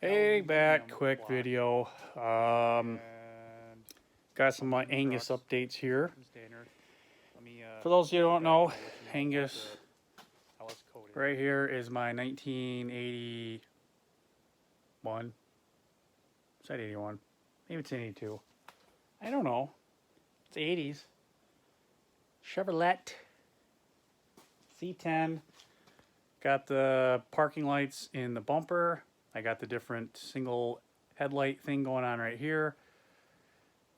Hey, back, quick video. Got some Angus updates here. For those of you who don't know, Angus, right here is my 1981. Is that 81? Maybe it's 82. I don't know. It's 80s. Chevrolet C-10. Got the parking lights in the bumper. I got the different single headlight thing going on right here.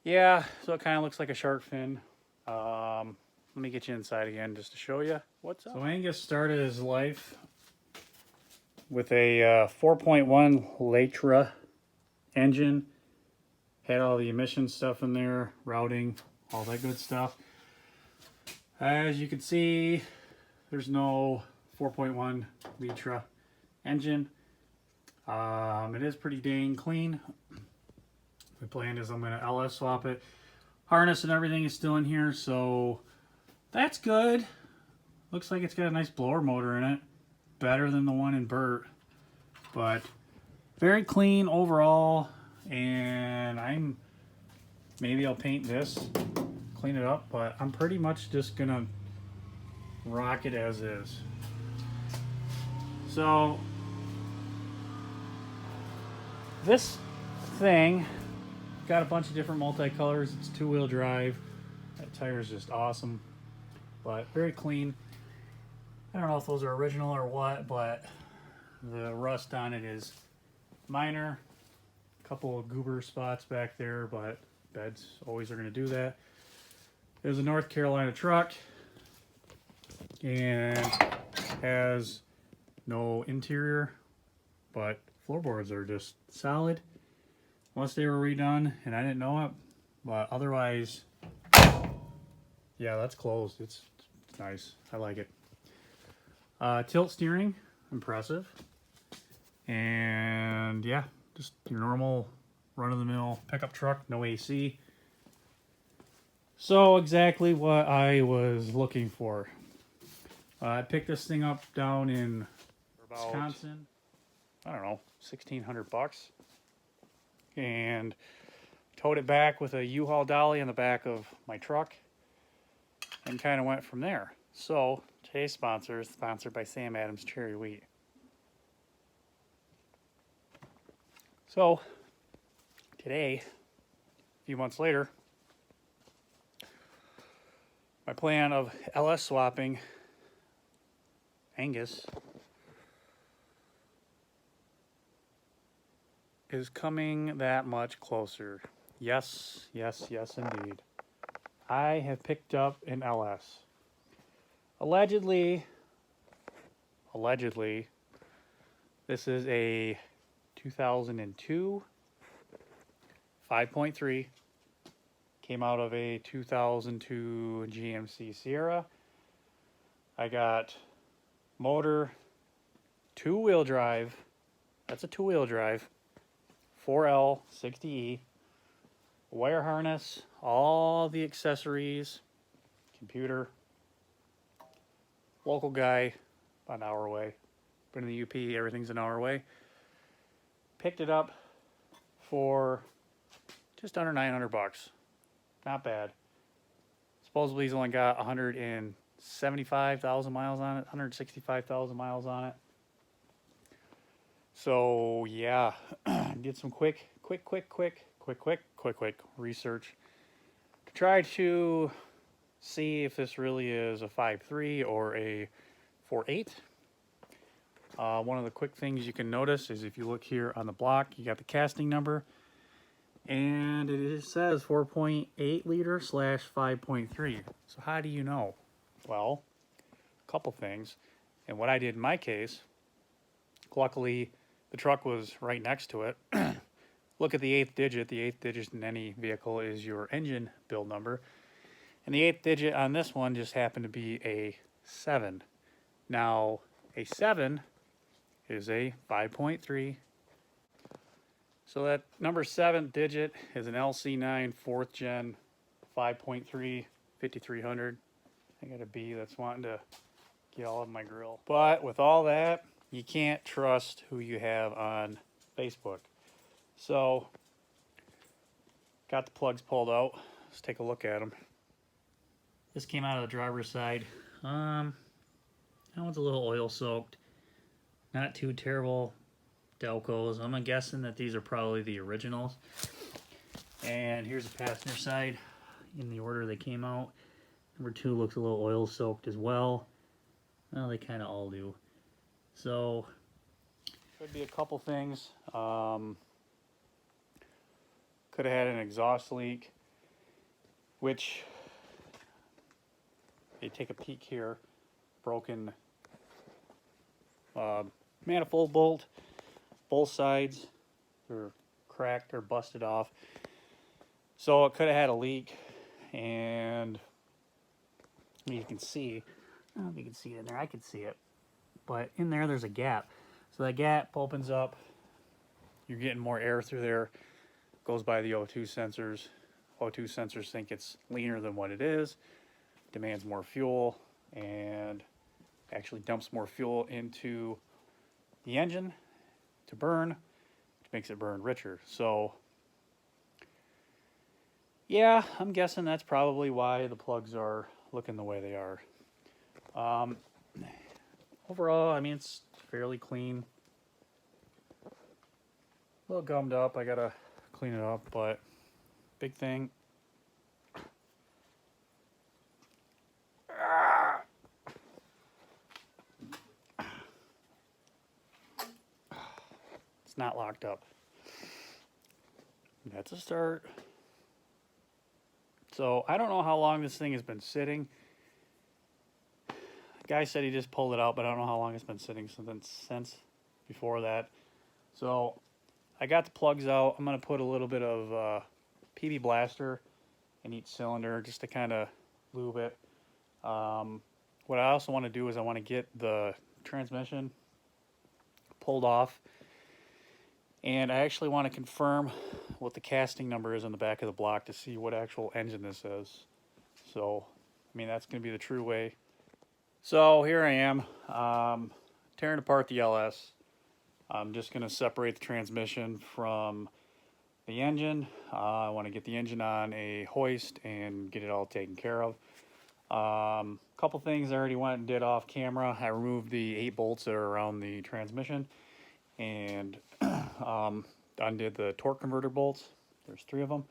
Yeah, so it kind of looks like a shark fin. Let me get you inside again just to show you what's up. So Angus started his life with a 4.1 Latra engine. Had all the emission stuff in there, routing, all that good stuff. As you can see, there's no 4.1 Litra engine. It is pretty dang clean. The plan is I'm going to LS swap it. Harness and everything is still in here, so that's good. Looks like it's got a nice blower motor in it. Better than the one in Burt. But very clean overall. And maybe I'll paint this, clean it up, but I'm pretty much just going to rock it as is. So this thing got a bunch of different multicolors. It's two-wheel drive. That tire is just awesome, but very clean. I don't know if those are original or what, but the rust on it is minor. A couple of goober spots back there, but beds always are going to do that. There's a North Carolina truck and has no interior, but floorboards are just solid. Unless they were redone and I didn't know it, but otherwise, yeah, that's closed. It's nice. I like it. Tilt steering, impressive. And yeah, just your normal run-of-the-mill pickup truck, no AC. So exactly what I was looking for. I picked this thing up down in Wisconsin. I don't know, $1,600, and towed it back with a U-Haul dolly on the back of my truck, and kind of went from there. So today's sponsor is sponsored by Sam Adams Cherry Wheat. So today, a few months later, my plan of LS swapping Angus is coming that much closer. Yes, yes, yes, indeed. I have picked up an LS. Allegedly, this is a 2002 5.3. Came out of a 2002 GMC Sierra. I got motor, two-wheel drive. That's a two-wheel drive. 4L 60E, wire harness, all the accessories, computer, local guy, about an hour away. Been in the UP, everything's an hour away. Picked it up for just under $900. Not bad. Supposedly he's only got 175,000 miles on it, 165,000 miles on it. So yeah, did some quick research to try to see if this really is a 5.3 or a 4.8. One of the quick things you can notice is if you look here on the block, you got the casting number, and it says 4.8 liter / 5.3. So how do you know? Well, a couple things. And what I did in my case, luckily, the truck was right next to it. Look at the 8th digit. The 8th digit in any vehicle is your engine build number. And the 8th digit on this one just happened to be a 7. Now, a 7 is a 5.3. So that number 7th digit is an LC9 4th gen 5.3 5300. I got a bee that's wanting to get all of my grill. But with all that, you can't trust who you have on Facebook. So, got the plugs pulled out. Let's take a look at them. This came out of the driver's side. That one's a little oil soaked. Not too terrible Delcos. I'm guessing that these are probably the originals. And here's the passenger side in the order they came out. Number 2 looks a little oil soaked as well. Well, they kind of all do. So, could be a couple things. Could have had an exhaust leak, which, you take a peek here, broken manifold bolt, both sides are cracked or busted off. So it could have had a leak, and you can see, I don't know if you can see it in there, I can see it, but in there's a gap. So that gap opens up, you're getting more air through there, goes by the O2 sensors. O2 sensors think it's leaner than what it is, demands more fuel, and actually dumps more fuel into the engine to burn, which makes it burn richer. So yeah, I'm guessing that's probably why the plugs are looking the way they are. Overall, I mean, it's fairly clean. A little gummed up, I gotta clean it up, but big thing. It's not locked up. That's a start. So I don't know how long this thing has been sitting. The guy said he just pulled it out, but I don't know how long it's been sitting since before that. So I got the plugs out. I'm going to put a little bit of PB Blaster in each cylinder just to kind of lube it. What I also want to do is I want to get the transmission pulled off. And I actually want to confirm what the casting number is on the back of the block to see what actual engine this is. So, I mean, that's going to be the true way. So here I am, tearing apart the LS. I'm just going to separate the transmission from the engine. I want to get the engine on a hoist and get it all taken care of. Couple things I already went and did off camera. I removed the 8 bolts that are around the transmission and undid the torque converter bolts. There's 3 of them.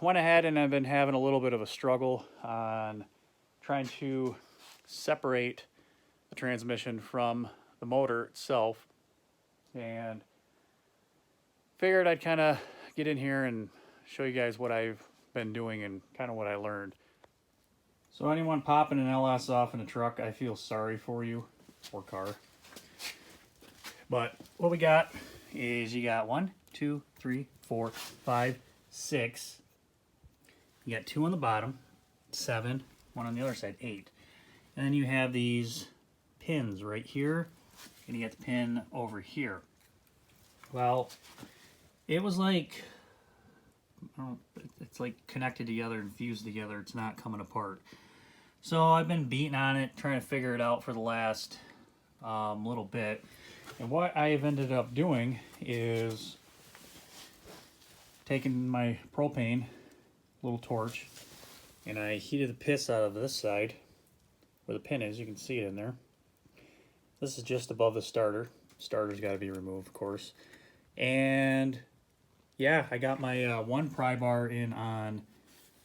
Went ahead and I've been having a little bit of a struggle on trying to separate the transmission from the motor itself, and figured I'd kind of get in here and show you guys what I've been doing and kind of what I learned. So anyone popping an LS off in a truck, I feel sorry for you, or car. But what we got is you got 1, 2, 3, 4, 5, 6. You got 2 on the bottom, 7, 1 on the other side, 8. And then you have these pins right here, and you got the pin over here. Well, it was like, it's like connected together and fused together. It's not coming apart. So I've been beating on it, trying to figure it out for the last little bit. And what I've ended up doing is taking my propane, little torch, and I heated the piss out of this side where the pin is. You can see it in there. This is just above the starter. Starter's got to be removed, of course. And yeah, I got my 1 pry bar in on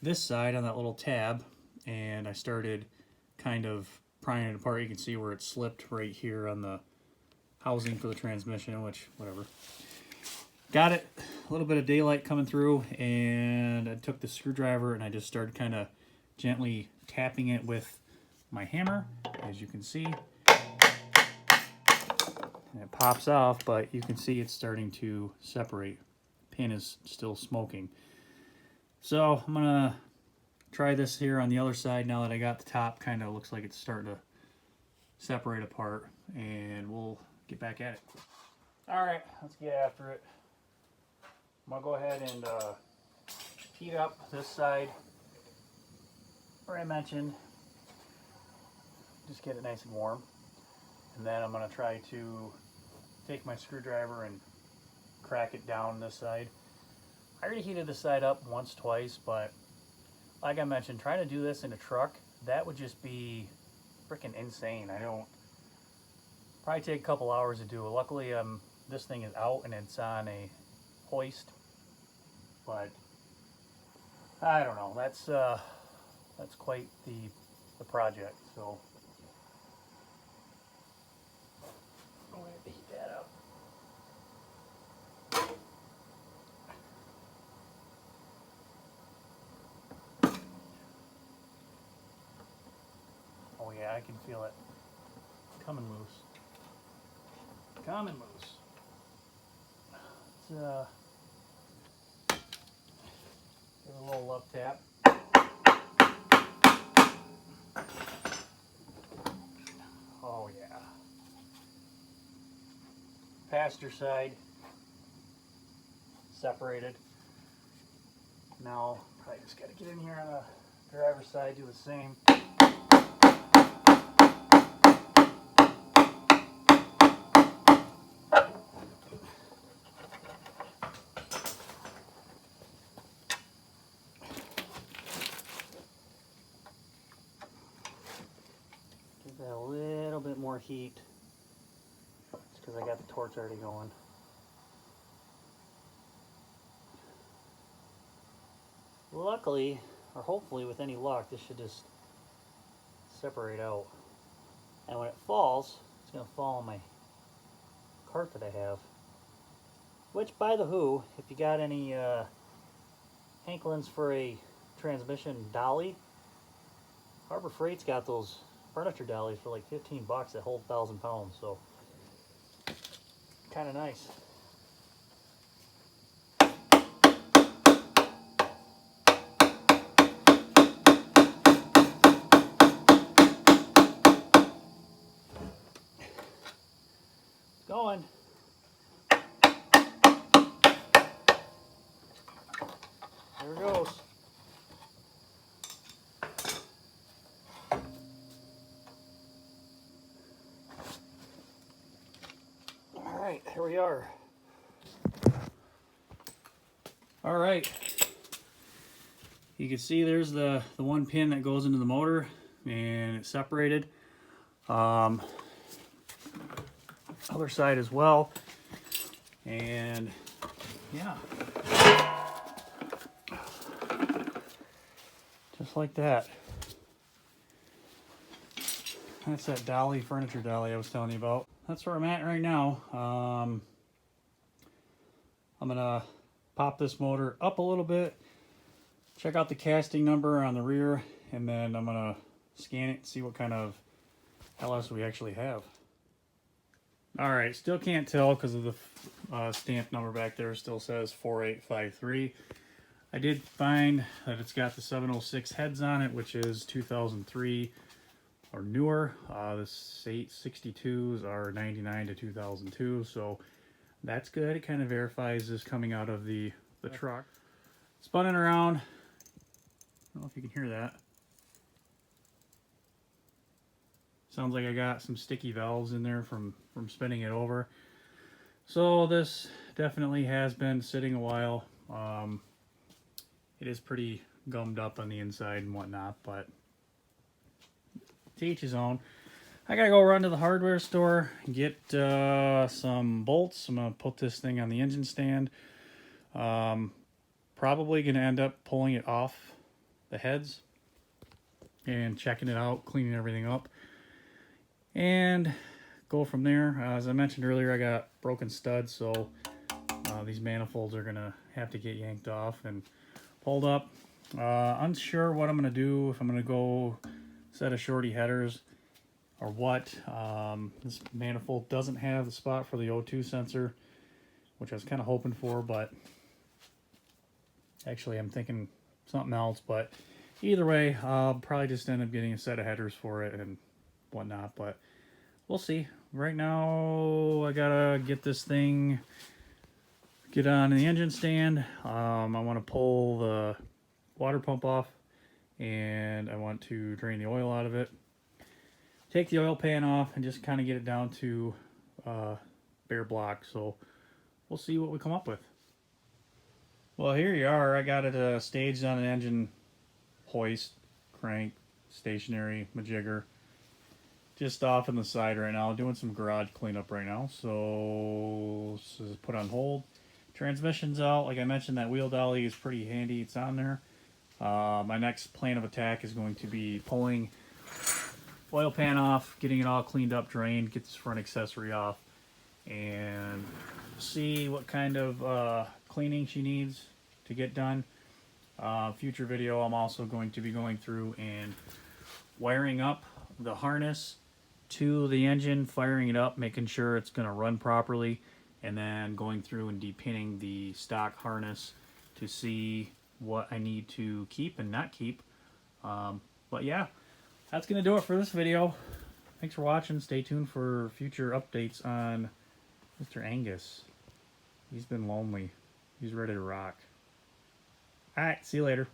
this side on that little tab, and I started kind of prying it apart. You can see where it slipped right here on the housing for the transmission, which, whatever. Got it, a little bit of daylight coming through, and I took the screwdriver and I just started kind of gently tapping it with my hammer, as you can see. And it pops off, but you can see it's starting to separate. Pin is still smoking. So I'm gonna try this here on the other side now that I got the top. Kind of looks like it's starting to separate apart, and we'll get back at it. All right, let's get after it. I'm gonna go ahead and heat up this side where I mentioned. Just get it nice and warm. And then I'm gonna try to take my screwdriver and crack it down this side. I already heated this side up once, twice, but like I mentioned, trying to do this in a truck, that would just be freaking insane. I don't, probably take a couple hours to do it. Luckily, this thing is out and it's on a hoist, but I don't know. That's quite the project. So I'm gonna have to heat that up. Oh yeah, I can feel it coming loose. Coming loose. Let's give it a little love tap. Oh yeah. Passenger side separated. Now I just got to get in here on the driver's side, do the same. Give that a little bit more heat. It's because I got the torch already going. Luckily, or hopefully with any luck, this should just separate out. And when it falls, it's going to fall on my cart that I have. Which, by the who, if you got any hanklins for a transmission dolly, Harbor Freight's got those furniture dollies for like 15 bucks that hold 1,000 pounds, so kind of nice. Going. There it goes. All right, here we are. All right. You can see there's the one pin that goes into the motor, and it's separated. Other side as well, and yeah, just like that. That's that dolly, furniture dolly I was telling you about. That's where I'm at right now. I'm gonna pop this motor up a little bit, check out the casting number on the rear, and then I'm gonna scan it and see what kind of LS we actually have. All right, still can't tell because of the stamp number back there. Still says 4853. I did find that it's got the 706 heads on it, which is 2003 or newer. The 862s are 99 to 2002, so that's good. It kind of verifies this coming out of the truck. Spun it around. I don't know if you can hear that. Sounds like I got some sticky valves in there from spinning it over. So this definitely has been sitting a while. It is pretty gummed up on the inside and whatnot, but to each his own. I gotta go run to the hardware store and get some bolts. I'm gonna put this thing on the engine stand. Probably gonna end up pulling it off the heads and checking it out, cleaning everything up, and go from there. As I mentioned earlier, I got broken studs, so these manifolds are gonna have to get yanked off and pulled up. Unsure what I'm gonna do, if I'm gonna go set a shorty headers or what. This manifold doesn't have the spot for the O2 sensor, which I was kind of hoping for, but actually I'm thinking something else. But either way, I'll probably just end up getting a set of headers for it and whatnot, but we'll see. Right now I gotta get this thing, get on the engine stand. I want to pull the water pump off, and I want to drain the oil out of it, take the oil pan off, and just kind of get it down to bare block. So we'll see what we come up with. Well, here you are. I got it staged on an engine hoist, crank, stationary, majigger. Just off in the side right now, doing some garage cleanup right now. So this is put on hold. Transmission's out. Like I mentioned, that wheel dolly is pretty handy. It's on there. My next plan of attack is going to be pulling oil pan off, getting it all cleaned up, drained, get this front accessory off, and see what kind of cleaning she needs to get done. Future video, I'm also going to be going through and wiring up the harness to the engine, firing it up, making sure it's going to run properly, and then going through and depinning the stock harness to see what I need to keep and not keep. But yeah, that's going to do it for this video. Thanks for watching. Stay tuned for future updates on Mr. Angus. He's been lonely. He's ready to rock. Alright, see you later.